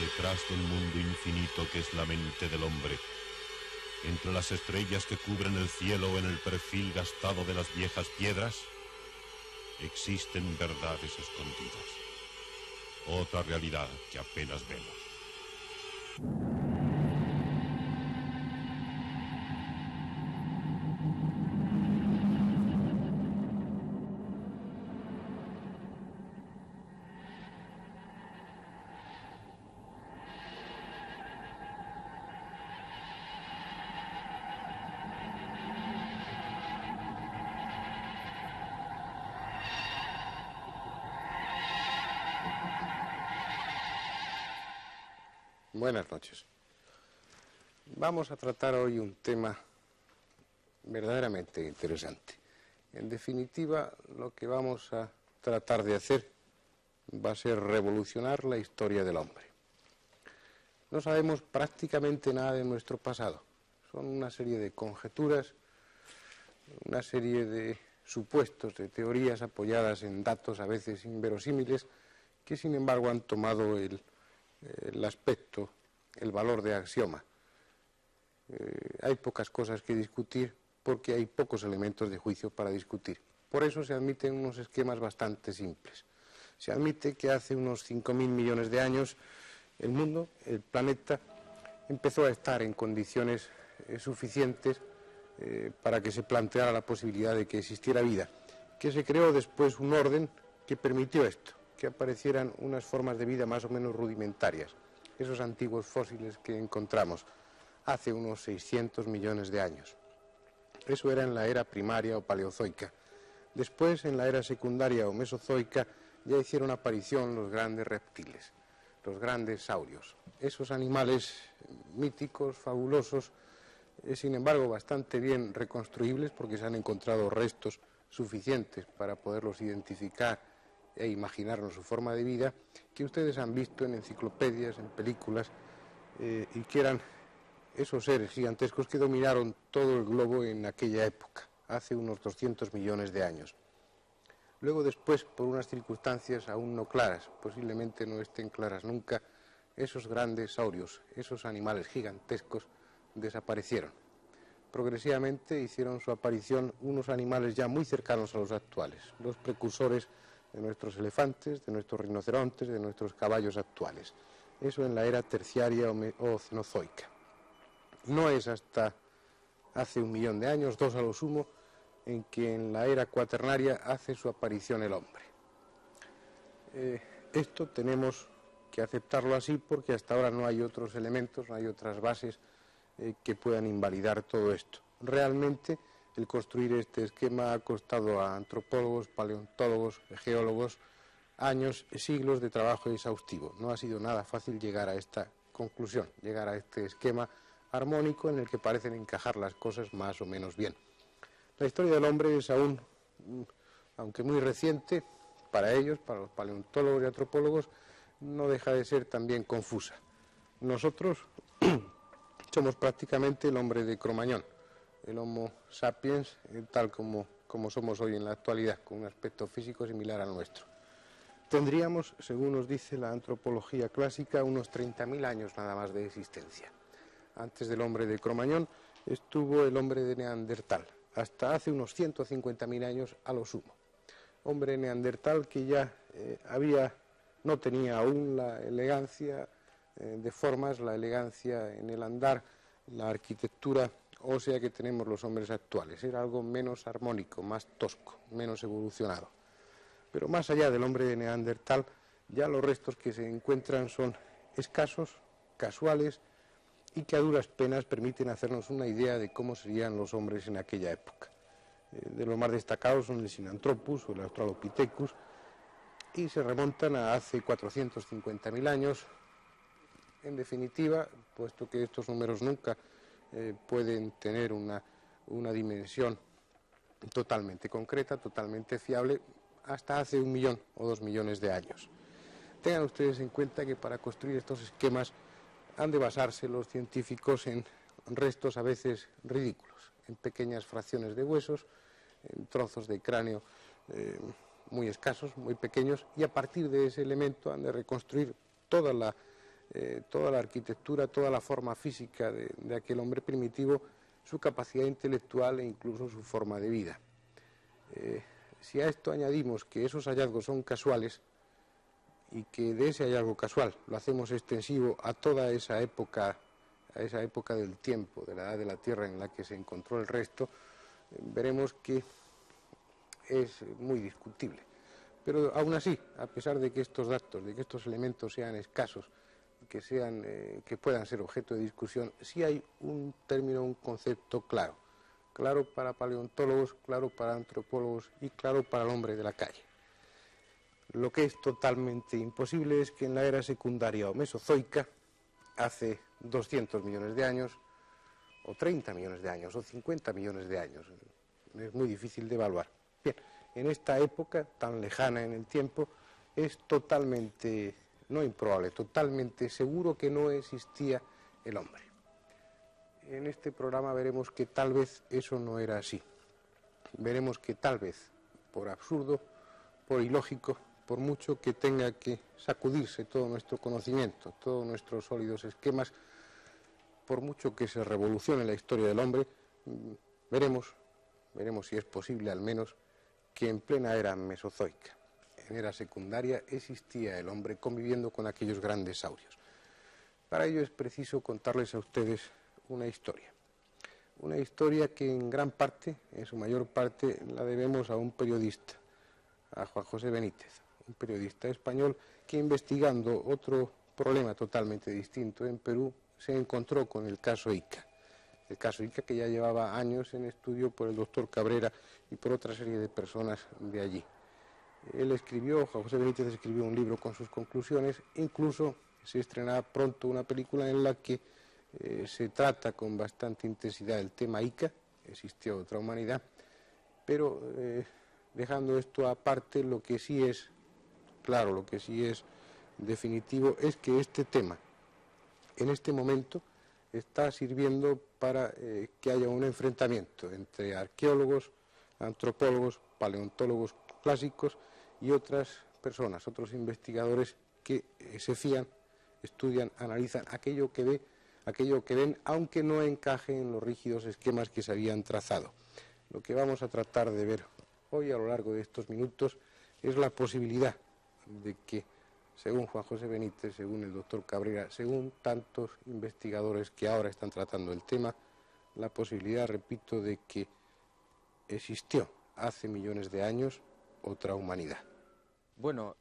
Detrás del mundo infinito que es la mente del hombre, entre las estrellas que cubren el cielo o en el perfil gastado de las viejas piedras, existen verdades escondidas, otra realidad que apenas vemos. Buenas noches. Vamos a tratar hoy un tema verdaderamente interesante. En definitiva, lo que vamos a tratar de hacer va a ser revolucionar la historia del hombre. No sabemos prácticamente nada de nuestro pasado. Son una serie de conjeturas, una serie de supuestos, de teorías apoyadas en datos a veces inverosímiles, que sin embargo han tomado el aspecto, el valor de axioma. Hay pocas cosas que discutir porque hay pocos elementos de juicio para discutir. Por eso se admiten unos esquemas bastante simples. Se admite que hace unos 5.000 millones de años el mundo, el planeta, empezó a estar en condiciones suficientes para que se planteara la posibilidad de que existiera vida, que se creó después un orden que permitió esto, que aparecieran unas formas de vida más o menos rudimentarias, esos antiguos fósiles que encontramos hace unos 600 millones de años. Eso era en la era primaria o paleozoica. Después, en la era secundaria o mesozoica, ya hicieron aparición los grandes reptiles, los grandes saurios. Esos animales míticos, fabulosos, sin embargo bastante bien reconstruibles porque se han encontrado restos suficientes para poderlos identificar e imaginarnos su forma de vida, que ustedes han visto en enciclopedias, en películas, y que eran esos seres gigantescos que dominaron todo el globo en aquella época, hace unos 200 millones de años. Luego después, por unas circunstancias aún no claras, posiblemente no estén claras nunca, esos grandes saurios, esos animales gigantescos, desaparecieron. Progresivamente hicieron su aparición unos animales ya muy cercanos a los actuales, los precursores de nuestros elefantes, de nuestros rinocerontes, de nuestros caballos actuales. Eso en la era terciaria o cenozoica. No es hasta hace 1 millón de años, 2 a lo sumo, en que en la era cuaternaria hace su aparición el hombre. Esto tenemos que aceptarlo así porque hasta ahora no hay otros elementos, no hay otras bases que puedan invalidar todo esto. Realmente el construir este esquema ha costado a antropólogos, paleontólogos, geólogos años, siglos de trabajo exhaustivo. No ha sido nada fácil llegar a esta conclusión, llegar a este esquema armónico en el que parecen encajar las cosas más o menos bien. La historia del hombre es aún, aunque muy reciente, para ellos, para los paleontólogos y antropólogos, no deja de ser también confusa. Nosotros somos prácticamente el hombre de Cromañón, el Homo sapiens, tal como somos hoy en la actualidad, con un aspecto físico similar al nuestro. Tendríamos, según nos dice la antropología clásica, unos 30.000 años nada más de existencia. Antes del hombre de Cromañón estuvo el hombre de Neandertal, hasta hace unos 150.000 años a lo sumo. Hombre neandertal que ya no tenía aún la elegancia de formas, la elegancia en el andar, la arquitectura ósea que tenemos los hombres actuales. Era algo menos armónico, más tosco, menos evolucionado. Pero más allá del hombre de Neandertal, ya los restos que se encuentran son escasos, casuales, y que a duras penas permiten hacernos una idea de cómo serían los hombres en aquella época. De los más destacados son el Sinanthropus o el Australopithecus, y se remontan a hace 450.000 años. En definitiva, puesto que estos números nunca pueden tener una dimensión totalmente concreta, totalmente fiable, hasta hace 1 millón o 2 millones de años. Tengan ustedes en cuenta que para construir estos esquemas han de basarse los científicos en restos a veces ridículos, en pequeñas fracciones de huesos, en trozos de cráneo muy escasos, muy pequeños, y a partir de ese elemento han de reconstruir toda la toda la arquitectura, toda la forma física de aquel hombre primitivo, su capacidad intelectual e incluso su forma de vida. Si a esto añadimos que esos hallazgos son casuales y que de ese hallazgo casual lo hacemos extensivo a toda esa época del tiempo, de la edad de la Tierra en la que se encontró el resto, veremos que es muy discutible. Pero aún así, a pesar de que estos datos, de que estos elementos sean escasos, que puedan ser objeto de discusión, sí hay un término, un concepto claro para paleontólogos, claro para antropólogos y claro para el hombre de la calle. Lo que es totalmente imposible es que en la era secundaria o mesozoica, hace 200 millones de años, o 30 millones de años, o 50 millones de años, es muy difícil de evaluar. Bien, en esta época tan lejana en el tiempo, es totalmente, no improbable, totalmente seguro que no existía el hombre. En este programa veremos que tal vez eso no era así. Veremos que tal vez, por absurdo, por ilógico, por mucho que tenga que sacudirse todo nuestro conocimiento, todos nuestros sólidos esquemas, por mucho que se revolucione la historia del hombre, veremos si es posible al menos, que en plena era mesozoica, en era secundaria, existía el hombre conviviendo con aquellos grandes saurios. Para ello es preciso contarles a ustedes una historia que en gran parte, en su mayor parte, la debemos a un periodista, a Juan José Benítez, un periodista español que, investigando otro problema totalmente distinto en Perú, se encontró con el caso Ica. El caso Ica, que ya llevaba años en estudio por el doctor Cabrera y por otra serie de personas de allí. Juan José Benítez escribió un libro con sus conclusiones, incluso se estrenará pronto una película en la que se trata con bastante intensidad el tema Ica, existió otra humanidad, pero dejando esto aparte, lo que sí es claro, lo que sí es definitivo, es que este tema, en este momento, está sirviendo para que haya un enfrentamiento entre arqueólogos, antropólogos, paleontólogos clásicos y otras personas, otros investigadores que se fían, estudian, analizan aquello que ven, aunque no encaje en los rígidos esquemas que se habían trazado. Lo que vamos a tratar de ver hoy a lo largo de estos minutos es la posibilidad de que, según Juan José Benítez, según el doctor Cabrera, según tantos investigadores que ahora están tratando el tema, la posibilidad, repito, de que existió hace millones de años otra humanidad. Bueno,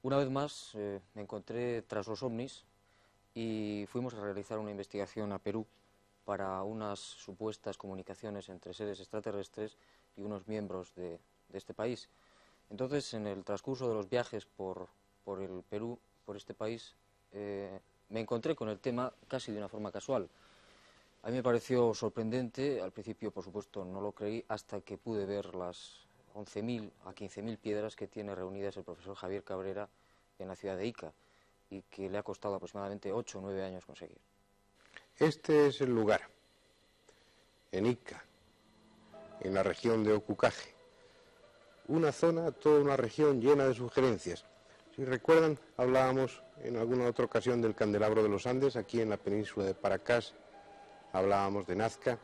una vez más me encontré tras los ovnis y fuimos a realizar una investigación a Perú para unas supuestas comunicaciones entre seres extraterrestres y unos miembros de este país. Entonces, en el transcurso de los viajes por el Perú, por este país, me encontré con el tema casi de una forma casual. A mí me pareció sorprendente, al principio por supuesto no lo creí, hasta que pude ver las 11.000 a 15.000 piedras que tiene reunidas el profesor Javier Cabrera en la ciudad de Ica y que le ha costado aproximadamente 8 o 9 años conseguir. Este es el lugar, en Ica, en la región de Ocucaje. Una zona, toda una región llena de sugerencias. Si recuerdan, hablábamos en alguna otra ocasión del candelabro de los Andes, aquí en la península de Paracás, hablábamos de Nazca.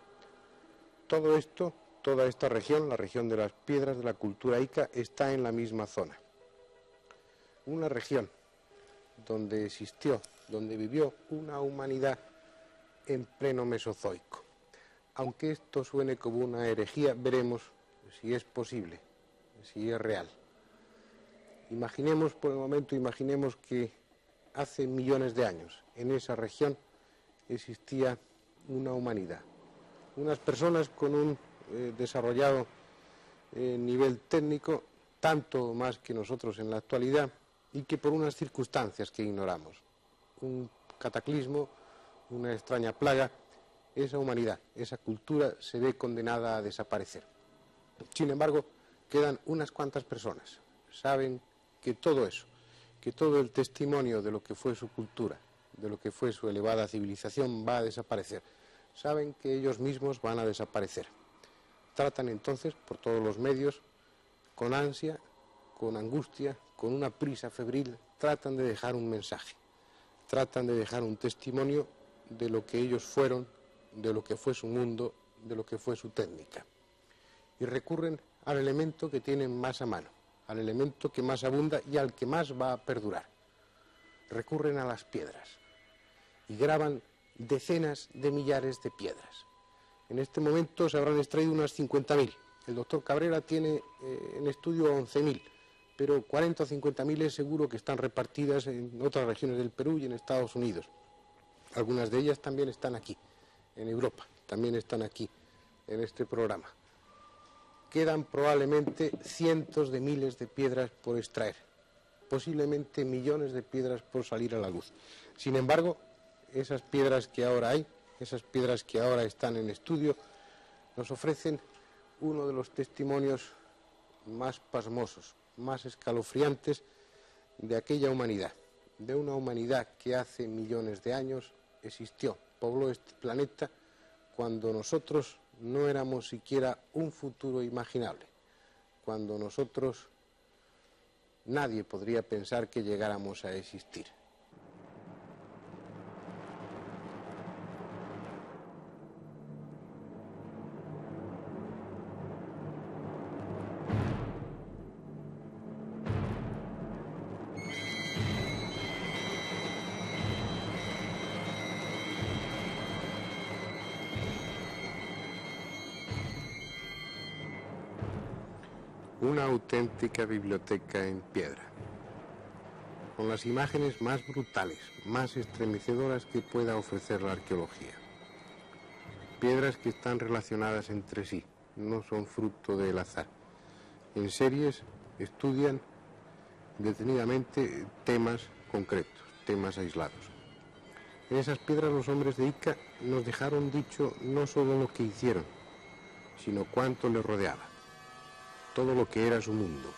Todo esto, toda esta región, la región de las piedras de la cultura Ica, está en la misma zona. Una región donde existió, donde vivió una humanidad en pleno Mesozoico. Aunque esto suene como una herejía, veremos si es posible, si es real. Imaginemos, por el momento, imaginemos que hace millones de años en esa región existía una humanidad. Unas personas con un desarrollado nivel técnico, tanto más que nosotros en la actualidad, y que por unas circunstancias que ignoramos, un cataclismo, una extraña plaga, esa humanidad, esa cultura se ve condenada a desaparecer. Sin embargo, quedan unas cuantas personas, saben que todo eso, que todo el testimonio de lo que fue su cultura, de lo que fue su elevada civilización va a desaparecer. Saben que ellos mismos van a desaparecer. Tratan entonces, por todos los medios, con ansia, con angustia, con una prisa febril, tratan de dejar un mensaje. tratan de dejar un testimonio de lo que ellos fueron, de lo que fue su mundo, de lo que fue su técnica. Y recurren al elemento que tienen más a mano, al elemento que más abunda y al que más va a perdurar. Recurren a las piedras y graban decenas de millares de piedras. En este momento se habrán extraído unas 50.000. El doctor Cabrera tiene en estudio 11.000, pero 40 o 50.000 es seguro que están repartidas en otras regiones del Perú y en Estados Unidos. Algunas de ellas también están aquí, en Europa, también están aquí, en este programa. Quedan probablemente cientos de miles de piedras por extraer, posiblemente millones de piedras por salir a la luz. Sin embargo, esas piedras que ahora hay, esas piedras que ahora están en estudio, nos ofrecen uno de los testimonios más pasmosos, más escalofriantes de aquella humanidad, de una humanidad que hace millones de años existió, pobló este planeta cuando nosotros no éramos siquiera un futuro imaginable, cuando nosotros nadie podría pensar que llegáramos a existir. Una auténtica biblioteca en piedra, con las imágenes más brutales, más estremecedoras que pueda ofrecer la arqueología. Piedras que están relacionadas entre sí, no son fruto del azar. En series estudian detenidamente temas concretos, temas aislados. En esas piedras los hombres de Ica nos dejaron dicho no solo lo que hicieron, sino cuánto les rodeaba, todo lo que era su mundo.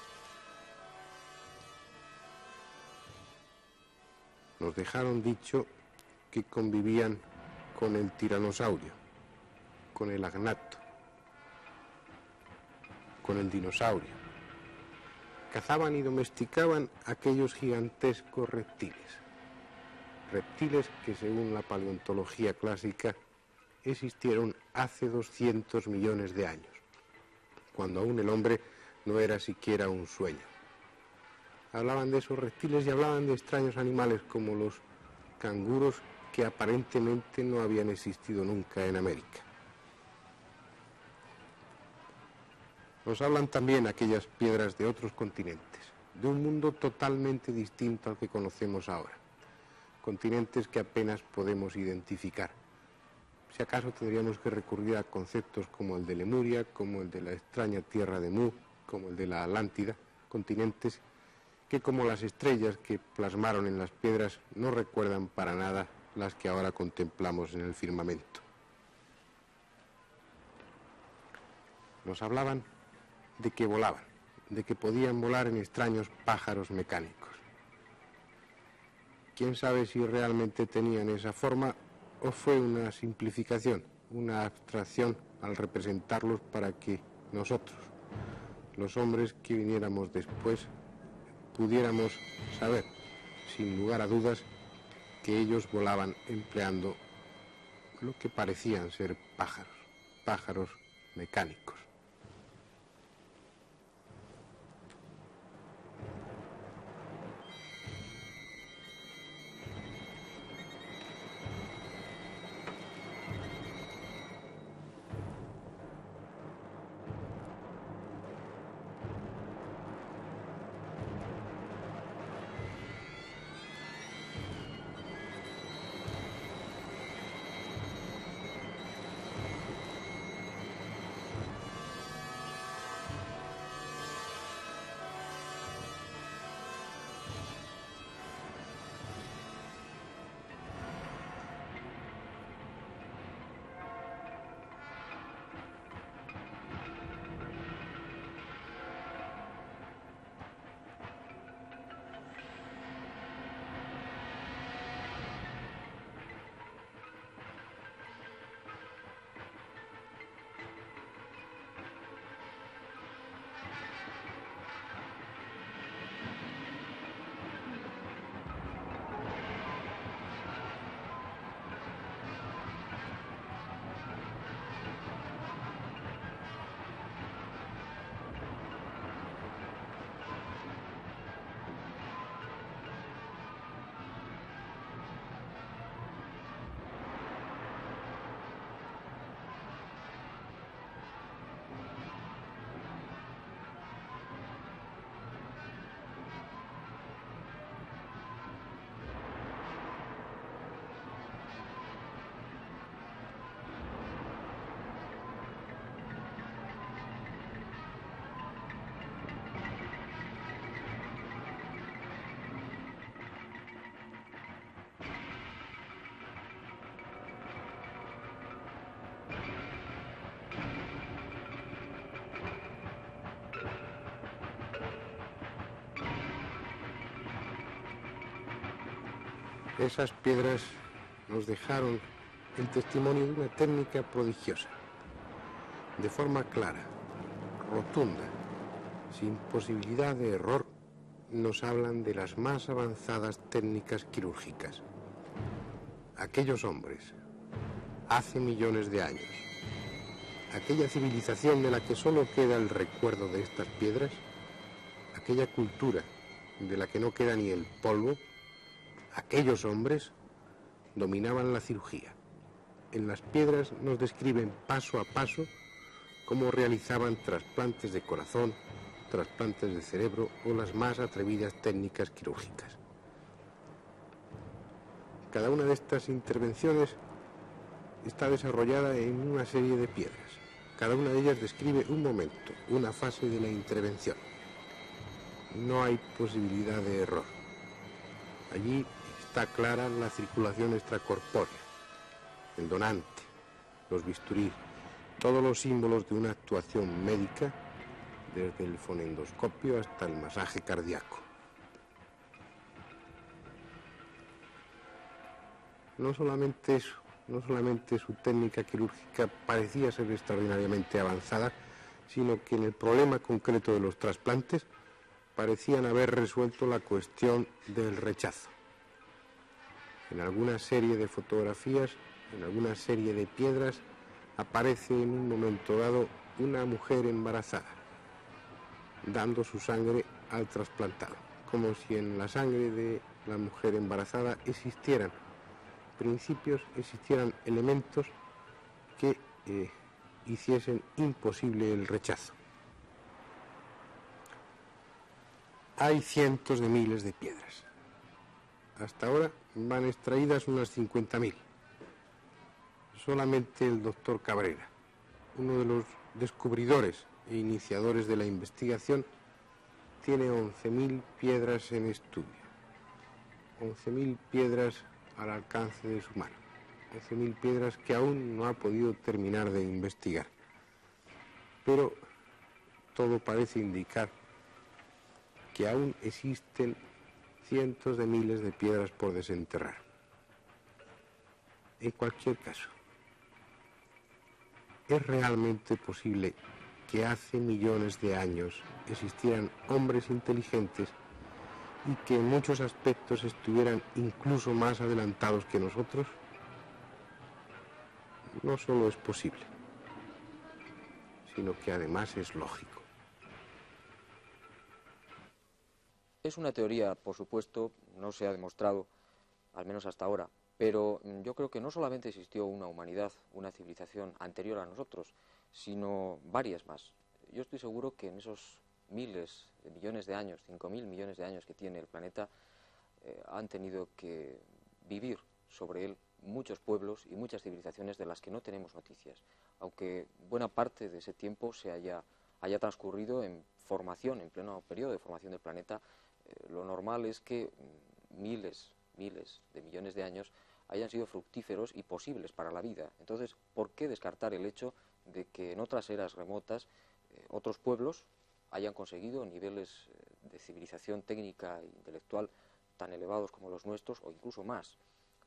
Nos dejaron dicho que convivían con el tiranosaurio, con el agnato, con el dinosaurio. Cazaban y domesticaban aquellos gigantescos reptiles. Reptiles que, según la paleontología clásica, existieron hace 200 millones de años, cuando aún el hombre no era siquiera un sueño. Hablaban de esos reptiles y hablaban de extraños animales como los canguros que aparentemente no habían existido nunca en América. Nos hablan también aquellas piedras de otros continentes, de un mundo totalmente distinto al que conocemos ahora, continentes que apenas podemos identificar. Si acaso tendríamos que recurrir a conceptos como el de Lemuria, como el de la extraña tierra de Mu, como el de la Atlántida, continentes que, como las estrellas que plasmaron en las piedras, no recuerdan para nada las que ahora contemplamos en el firmamento. Nos hablaban de que volaban, de que podían volar en extraños pájaros mecánicos. ¿Quién sabe si realmente tenían esa forma o fue una simplificación, una abstracción al representarlos para que nosotros, los hombres que viniéramos después, pudiéramos saber, sin lugar a dudas, que ellos volaban empleando lo que parecían ser pájaros, pájaros mecánicos. Esas piedras nos dejaron el testimonio de una técnica prodigiosa, de forma clara, rotunda, sin posibilidad de error. Nos hablan de las más avanzadas técnicas quirúrgicas. Aquellos hombres, hace millones de años, aquella civilización de la que solo queda el recuerdo de estas piedras, aquella cultura de la que no queda ni el polvo, aquellos hombres dominaban la cirugía. En las piedras nos describen paso a paso cómo realizaban trasplantes de corazón, trasplantes de cerebro o las más atrevidas técnicas quirúrgicas. Cada una de estas intervenciones está desarrollada en una serie de piedras. Cada una de ellas describe un momento, una fase de la intervención. No hay posibilidad de error. Allí está clara la circulación extracorpórea, el donante, los bisturí, todos los símbolos de una actuación médica, desde el fonendoscopio hasta el masaje cardíaco. No solamente eso, no solamente su técnica quirúrgica parecía ser extraordinariamente avanzada, sino que en el problema concreto de los trasplantes parecían haber resuelto la cuestión del rechazo. En alguna serie de fotografías, en alguna serie de piedras, aparece en un momento dado una mujer embarazada, dando su sangre al trasplantado, como si en la sangre de la mujer embarazada existieran principios, existieran elementos que hiciesen imposible el rechazo. Hay cientos de miles de piedras. Hasta ahora van extraídas unas 50.000. Solamente el doctor Cabrera, uno de los descubridores e iniciadores de la investigación, tiene 11.000 piedras en estudio. 11.000 piedras al alcance de su mano. 11.000 piedras que aún no ha podido terminar de investigar. Pero todo parece indicar que aún existen cientos de miles de piedras por desenterrar. En cualquier caso, ¿es realmente posible que hace millones de años existieran hombres inteligentes y que en muchos aspectos estuvieran incluso más adelantados que nosotros? No solo es posible, sino que además es lógico. Es una teoría, por supuesto, no se ha demostrado, al menos hasta ahora, pero yo creo que no solamente existió una humanidad, una civilización anterior a nosotros, sino varias más. Yo estoy seguro que en esos miles de millones de años, 5.000 millones de años que tiene el planeta, han tenido que vivir sobre él muchos pueblos y muchas civilizaciones de las que no tenemos noticias, aunque buena parte de ese tiempo se haya transcurrido en formación, en pleno periodo de formación del planeta. Lo normal es que miles de millones de años hayan sido fructíferos y posibles para la vida. Entonces, ¿por qué descartar el hecho de que en otras eras remotas otros pueblos hayan conseguido niveles de civilización técnica e intelectual tan elevados como los nuestros o incluso más?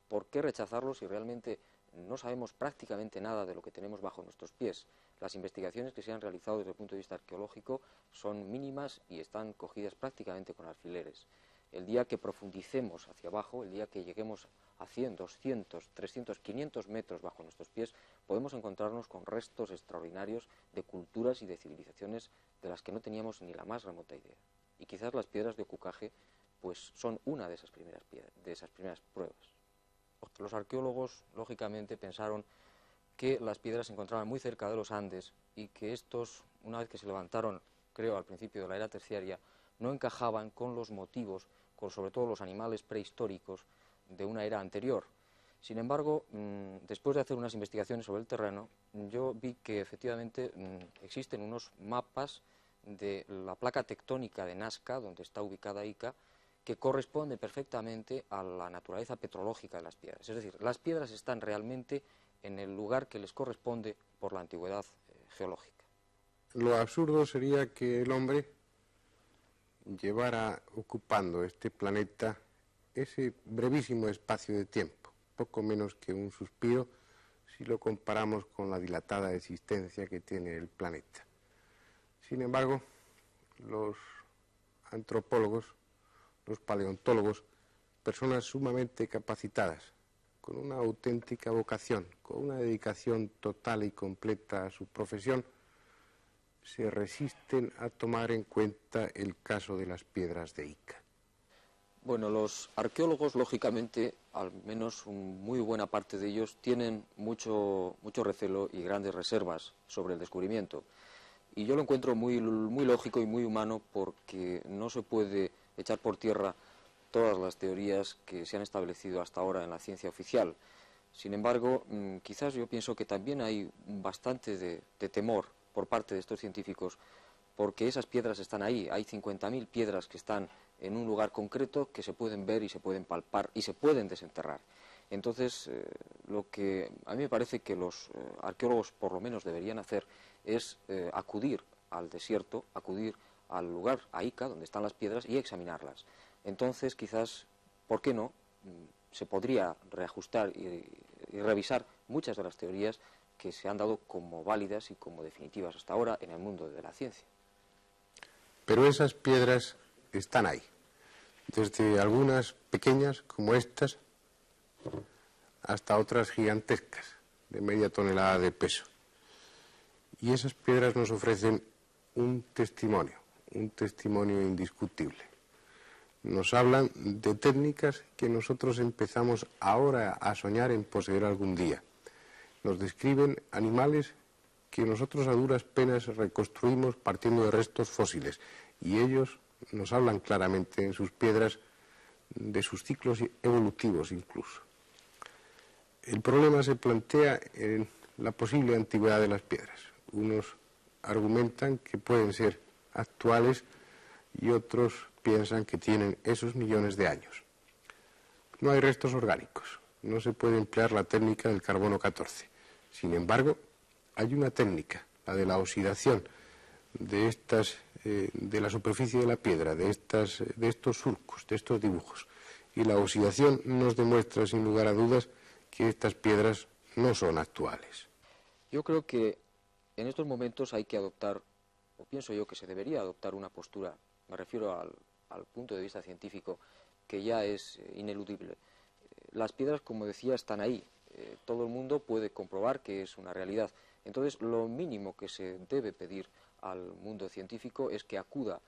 ¿Por qué rechazarlos si realmente no sabemos prácticamente nada de lo que tenemos bajo nuestros pies? Las investigaciones que se han realizado desde el punto de vista arqueológico son mínimas y están cogidas prácticamente con alfileres. El día que profundicemos hacia abajo, el día que lleguemos a 100, 200, 300, 500 metros bajo nuestros pies, podemos encontrarnos con restos extraordinarios de culturas y de civilizaciones de las que no teníamos ni la más remota idea. Y quizás las piedras de Ocucaje pues son una de esas primeras pruebas. Los arqueólogos, lógicamente, pensaron que las piedras se encontraban muy cerca de los Andes y que estos, una vez que se levantaron, creo, al principio de la era terciaria, no encajaban con los motivos, con sobre todo los animales prehistóricos de una era anterior. Sin embargo, después de hacer unas investigaciones sobre el terreno, yo vi que efectivamente existen unos mapas de la placa tectónica de Nazca, donde está ubicada Ica, que corresponde perfectamente a la naturaleza petrológica de las piedras. Es decir, las piedras están realmente en el lugar que les corresponde por la antigüedad geológica. Lo absurdo sería que el hombre llevara ocupando este planeta ese brevísimo espacio de tiempo, poco menos que un suspiro si lo comparamos con la dilatada existencia que tiene el planeta. Sin embargo, los antropólogos, los paleontólogos, personas sumamente capacitadas, con una auténtica vocación, con una dedicación total y completa a su profesión, se resisten a tomar en cuenta el caso de las piedras de Ica. Bueno, los arqueólogos, lógicamente, al menos muy buena parte de ellos, tienen mucho recelo y grandes reservas sobre el descubrimiento. Y yo lo encuentro muy lógico y muy humano, porque no se puede echar por tierra todas las teorías que se han establecido hasta ahora en la ciencia oficial. Sin embargo, quizás yo pienso que también hay bastante de temor por parte de estos científicos, porque esas piedras están ahí. Hay 50.000 piedras que están en un lugar concreto, que se pueden ver y se pueden palpar y se pueden desenterrar. Entonces, lo que a mí me parece que los arqueólogos por lo menos deberían hacer es acudir al desierto, acudir al lugar, a Ica, donde están las piedras, y examinarlas. Entonces, quizás, ¿por qué no?, se podría reajustar y revisar muchas de las teorías que se han dado como válidas y como definitivas hasta ahora en el mundo de la ciencia. Pero esas piedras están ahí, desde algunas pequeñas como estas hasta otras gigantescas de media tonelada de peso. Y esas piedras nos ofrecen un testimonio indiscutible. Nos hablan de técnicas que nosotros empezamos ahora a soñar en poseer algún día. Nos describen animales que nosotros a duras penas reconstruimos partiendo de restos fósiles, y ellos nos hablan claramente en sus piedras de sus ciclos evolutivos incluso. El problema se plantea en la posible antigüedad de las piedras. Unos argumentan que pueden ser actuales y otros piensan que tienen esos millones de años. No hay restos orgánicos, no se puede emplear la técnica del carbono 14. Sin embargo, hay una técnica, la de la oxidación de la superficie de la piedra, de estos surcos, de estos dibujos. Y la oxidación nos demuestra, sin lugar a dudas, que estas piedras no son actuales. Yo creo que en estos momentos hay que adoptar, o pienso yo que se debería adoptar una postura, me refiero al punto de vista científico, que ya es ineludible. Las piedras, como decía, están ahí. Todo el mundo puede comprobar que es una realidad. Entonces, lo mínimo que se debe pedir al mundo científico es que acuda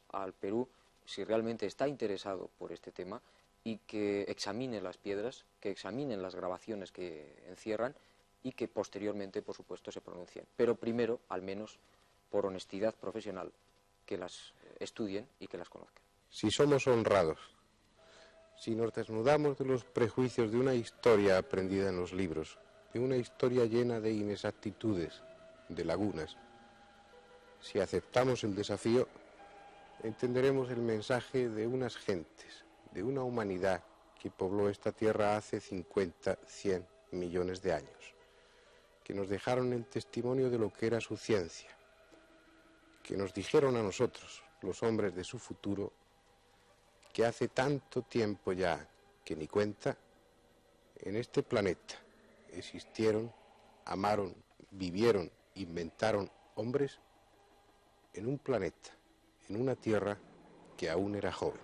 al Perú si realmente está interesado por este tema y que examine las piedras, que examinen las grabaciones que encierran y que posteriormente, por supuesto, se pronuncien. Pero primero, al menos, por honestidad profesional, que las estudien y que las conozcan. Si somos honrados, si nos desnudamos de los prejuicios de una historia aprendida en los libros, de una historia llena de inexactitudes, de lagunas, si aceptamos el desafío, entenderemos el mensaje de unas gentes, de una humanidad que pobló esta tierra hace 50, 100 millones de años, que nos dejaron el testimonio de lo que era su ciencia, que nos dijeron a nosotros, los hombres de su futuro, que hace tanto tiempo ya que ni cuenta, en este planeta existieron, amaron, vivieron, inventaron hombres en un planeta, en una tierra que aún era joven.